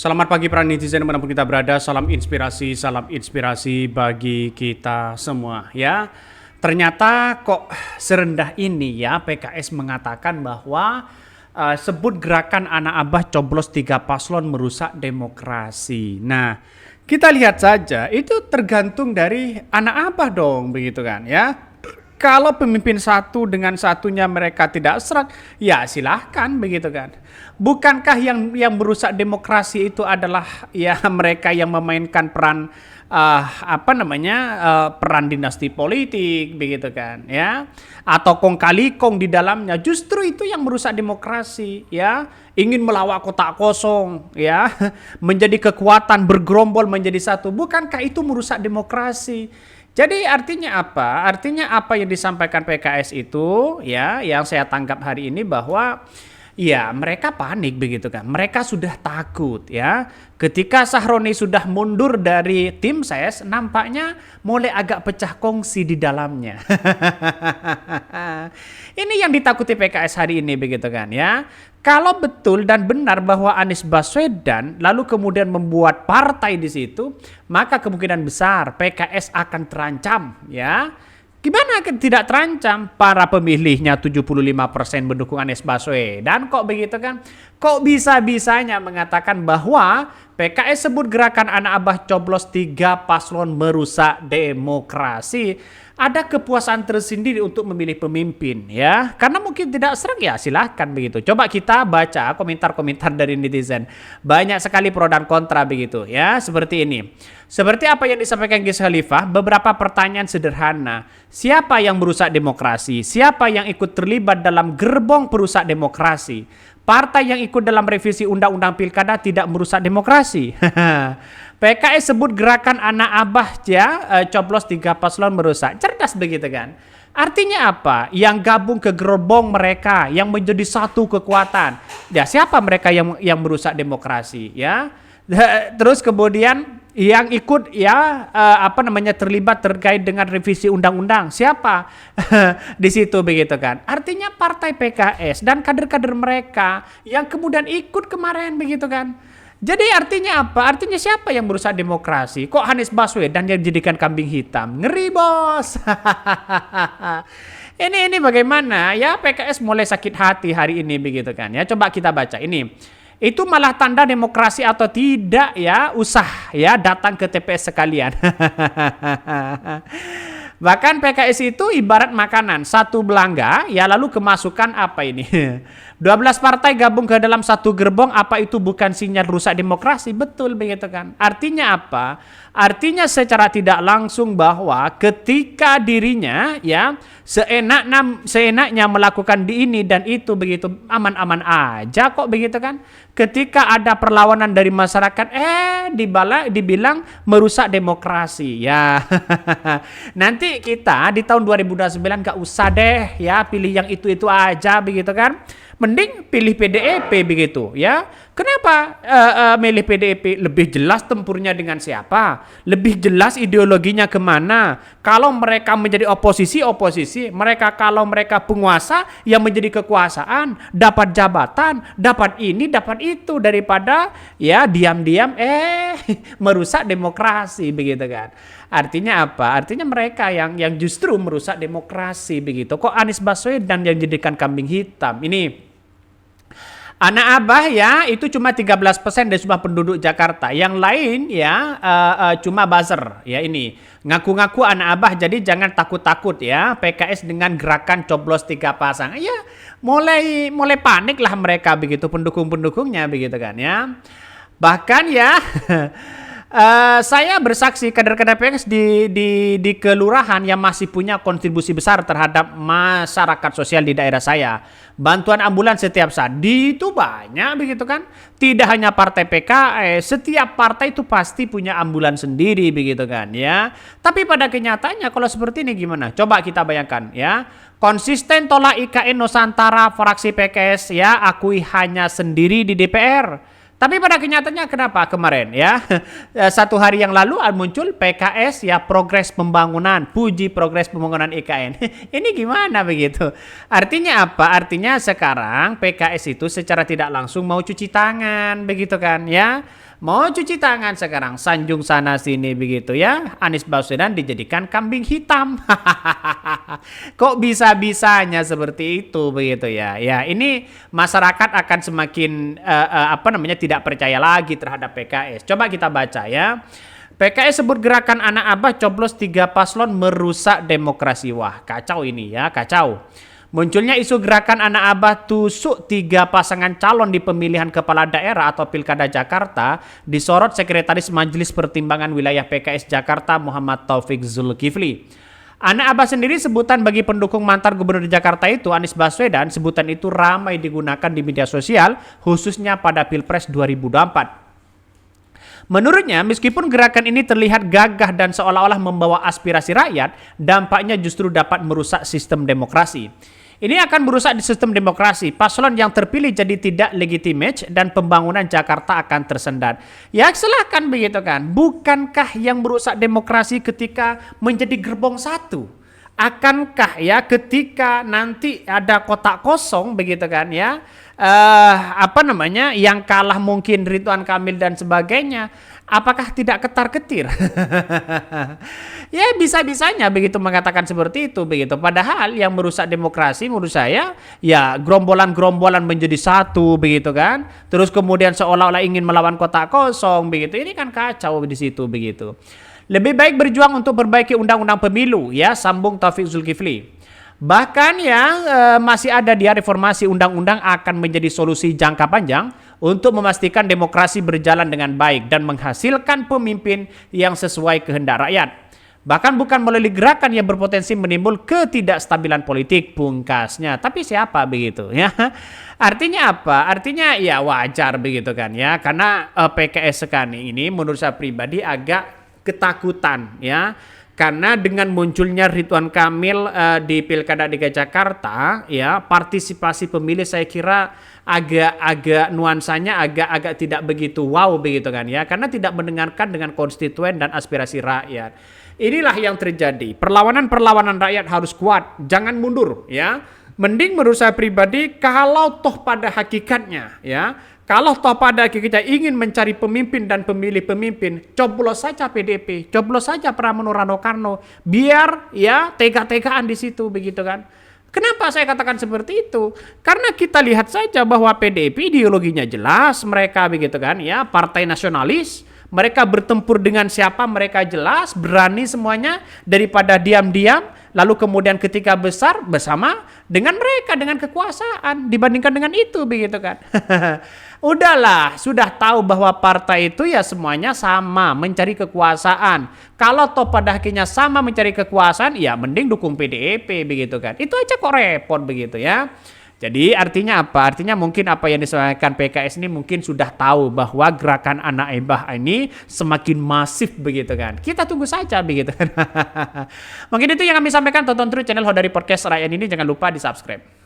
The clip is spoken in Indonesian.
Selamat pagi para netizen dimanapun kita berada, salam inspirasi bagi kita semua ya. Ternyata kok serendah ini ya PKS mengatakan bahwa sebut gerakan anak abah coblos 3 paslon merusak demokrasi. Nah, kita lihat saja itu tergantung dari anak abah dong begitu kan ya. Kalau pemimpin satu dengan satunya mereka tidak serak, ya silahkan begitu kan. Bukankah yang merusak demokrasi itu adalah ya mereka yang memainkan peran peran dinasti politik begitu kan ya, atau kong kali kong di dalamnya, justru itu yang merusak demokrasi ya, ingin melawak kotak kosong ya, menjadi kekuatan bergerombol menjadi satu. Bukankah itu merusak demokrasi? Jadi artinya apa? Artinya apa yang disampaikan PKS itu ya, yang saya tangkap hari ini bahwa ya mereka panik begitu kan. Mereka sudah takut ya. Ketika Sahroni sudah mundur dari tim ses, nampaknya mulai agak pecah kongsi di dalamnya. Ini yang ditakuti PKS hari ini begitu kan ya. Kalau betul dan benar bahwa Anies Baswedan lalu kemudian membuat partai di situ, maka kemungkinan besar PKS akan terancam ya. Gimana tidak terancam? Para pemilihnya 75% mendukung Anies Baswedan kok begitu kan? Kok bisa-bisanya mengatakan bahwa PKS sebut gerakan anak abah coblos 3 paslon merusak demokrasi? Ada kepuasan tersendiri untuk memilih pemimpin ya. Karena mungkin tidak serang ya silahkan begitu. Coba kita baca komentar-komentar dari netizen. Banyak sekali pro dan kontra begitu ya. Seperti ini. Seperti apa yang disampaikan Ghis Khalifah, beberapa pertanyaan sederhana. Siapa yang merusak demokrasi? Siapa yang ikut terlibat dalam gerbong perusak demokrasi? Partai yang ikut dalam revisi undang-undang pilkada tidak merusak demokrasi. PKS sebut gerakan anak abah ya, coblos 3 paslon merusak. Cerdas begitu kan? Artinya apa? Yang gabung ke gerbong mereka, yang menjadi satu kekuatan. Ya siapa mereka yang merusak demokrasi ya? Terus kemudian yang ikut ya terlibat terkait dengan revisi undang-undang, siapa di situ begitu kan? Artinya partai PKS dan kader-kader mereka yang kemudian ikut kemarin begitu kan? Jadi artinya apa? Artinya siapa yang merusak demokrasi? Kok Anies Baswedan yang dijadikan kambing hitam? Ngeri bos. Ini bagaimana ya, PKS mulai sakit hati hari ini begitu kan ya? Coba kita baca ini. Itu malah tanda demokrasi atau tidak ya, usah ya datang ke TPS sekalian. Bahkan PKS itu ibarat makanan, satu belangga ya lalu kemasukan apa ini? 12 partai gabung ke dalam satu gerbong, apa itu bukan sinyal rusak demokrasi? Betul begitu kan? Artinya apa? Artinya secara tidak langsung bahwa ketika dirinya ya seenaknya melakukan di ini dan itu begitu aman-aman aja kok begitu kan? Ketika ada perlawanan dari masyarakat dibilang merusak demokrasi ya. Nanti kita di tahun 2029 gak usah deh ya pilih yang itu aja begitu kan? Mending pilih PDIP begitu ya. Kenapa milih PDIP? Lebih jelas tempurnya dengan siapa, lebih jelas ideologinya kemana. Kalau mereka menjadi oposisi, mereka kalau mereka penguasa yang menjadi kekuasaan, dapat jabatan, dapat ini, dapat itu, daripada ya diam-diam merusak demokrasi begitu kan. Artinya apa? Artinya mereka yang justru merusak demokrasi begitu. Kok Anies Baswedan yang jadikan kambing hitam? Ini anak abah ya itu cuma 13% dari semua penduduk Jakarta. Yang lain ya cuma buzzer ya, ini ngaku-ngaku anak abah, jadi jangan takut-takut ya PKS dengan gerakan coblos 3 pasang. Ya mulai panik lah mereka begitu, pendukung-pendukungnya begitu kan ya. Bahkan ya saya bersaksi kader-kader PKS di kelurahan yang masih punya kontribusi besar terhadap masyarakat sosial di daerah saya. Bantuan ambulans setiap saat itu banyak begitu kan. Tidak hanya partai PKS, setiap partai itu pasti punya ambulans sendiri begitu kan ya. Tapi pada kenyataannya kalau seperti ini gimana? Coba kita bayangkan ya. Konsisten tolak IKN Nusantara fraksi PKS ya, akui hanya sendiri di DPR. Tapi pada kenyataannya kenapa kemarin ya 1 hari yang lalu muncul PKS ya progres pembangunan, puji progres pembangunan IKN. Ini gimana begitu? Artinya apa? Artinya sekarang PKS itu secara tidak langsung mau cuci tangan begitu kan ya. Mau cuci tangan sekarang, sanjung sana sini begitu ya. Anies Baswedan dijadikan kambing hitam. Kok bisa-bisanya seperti itu begitu ya. Ya, ini masyarakat akan semakin tidak percaya lagi terhadap PKS. Coba kita baca ya. PKS sebut gerakan anak abah coblos 3 paslon merusak demokrasi. Wah, kacau ini ya, kacau. Munculnya isu gerakan anak abah tusuk 3 pasangan calon di pemilihan kepala daerah atau Pilkada Jakarta disorot Sekretaris Majelis Pertimbangan Wilayah PKS Jakarta Muhammad Taufik Zulkifli. Anak abah sendiri sebutan bagi pendukung mantan Gubernur Jakarta itu Anies Baswedan. Sebutan itu ramai digunakan di media sosial khususnya pada Pilpres 2024. Menurutnya, meskipun gerakan ini terlihat gagah dan seolah-olah membawa aspirasi rakyat, dampaknya justru dapat merusak sistem demokrasi. Ini akan merusak di sistem demokrasi. Paslon yang terpilih jadi tidak legitimate dan pembangunan Jakarta akan tersendat. Ya silahkan begitu kan. Bukankah yang merusak demokrasi ketika menjadi gerbong satu? Akankah ya ketika nanti ada kotak kosong begitu kan ya? Yang kalah mungkin Ridwan Kamil dan sebagainya, apakah tidak ketar-ketir? Ya bisa-bisanya begitu mengatakan seperti itu begitu. Padahal yang merusak demokrasi menurut saya ya gerombolan-gerombolan menjadi satu begitu kan. Terus kemudian seolah-olah ingin melawan kotak kosong begitu. Ini kan kacau di situ begitu. Lebih baik berjuang untuk perbaiki undang-undang pemilu ya, sambung Taufik Zulkifli. Bahkan ya masih ada dia reformasi undang-undang akan menjadi solusi jangka panjang untuk memastikan demokrasi berjalan dengan baik dan menghasilkan pemimpin yang sesuai kehendak rakyat. Bahkan bukan melalui gerakan yang berpotensi menimbul ketidakstabilan politik pungkasnya. Tapi siapa begitu ya? Artinya apa? Artinya ya wajar begitu kan ya. Karena PKS sekarang ini menurut saya pribadi agak ketakutan ya. Karena dengan munculnya Ridwan Kamil di Pilkada DKI Jakarta, ya partisipasi pemilih saya kira agak nuansanya agak tidak begitu wow begitu kan ya, karena tidak mendengarkan dengan konstituen dan aspirasi rakyat. Inilah yang terjadi. Perlawanan rakyat harus kuat, jangan mundur ya. Mending menurut saya pribadi kalau toh pada hakikatnya ya. Kalau toh pada kita ingin mencari pemimpin dan pemilih pemimpin, coblos saja PDP, coblos saja Pramono Rano Karno, biar ya tega-tegaan di situ begitu kan. Kenapa saya katakan seperti itu? Karena kita lihat saja bahwa PDP ideologinya jelas, mereka begitu kan ya, partai nasionalis, mereka bertempur dengan siapa mereka jelas, berani semuanya daripada diam-diam. Lalu kemudian ketika besar bersama dengan mereka dengan kekuasaan dibandingkan dengan itu begitu kan. Udahlah, sudah tahu bahwa partai itu ya semuanya sama mencari kekuasaan. Kalau toh pada akhirnya sama mencari kekuasaan, ya mending dukung PDIP begitu kan. Itu aja kok repot begitu ya. Jadi artinya apa? Artinya mungkin apa yang disampaikan PKS ini mungkin sudah tahu bahwa gerakan anak ebah ini semakin masif begitu kan. Kita tunggu saja begitu kan. Mungkin itu yang kami sampaikan. Tonton terus channel Hodari Podcast Rakyat ini, jangan lupa di subscribe.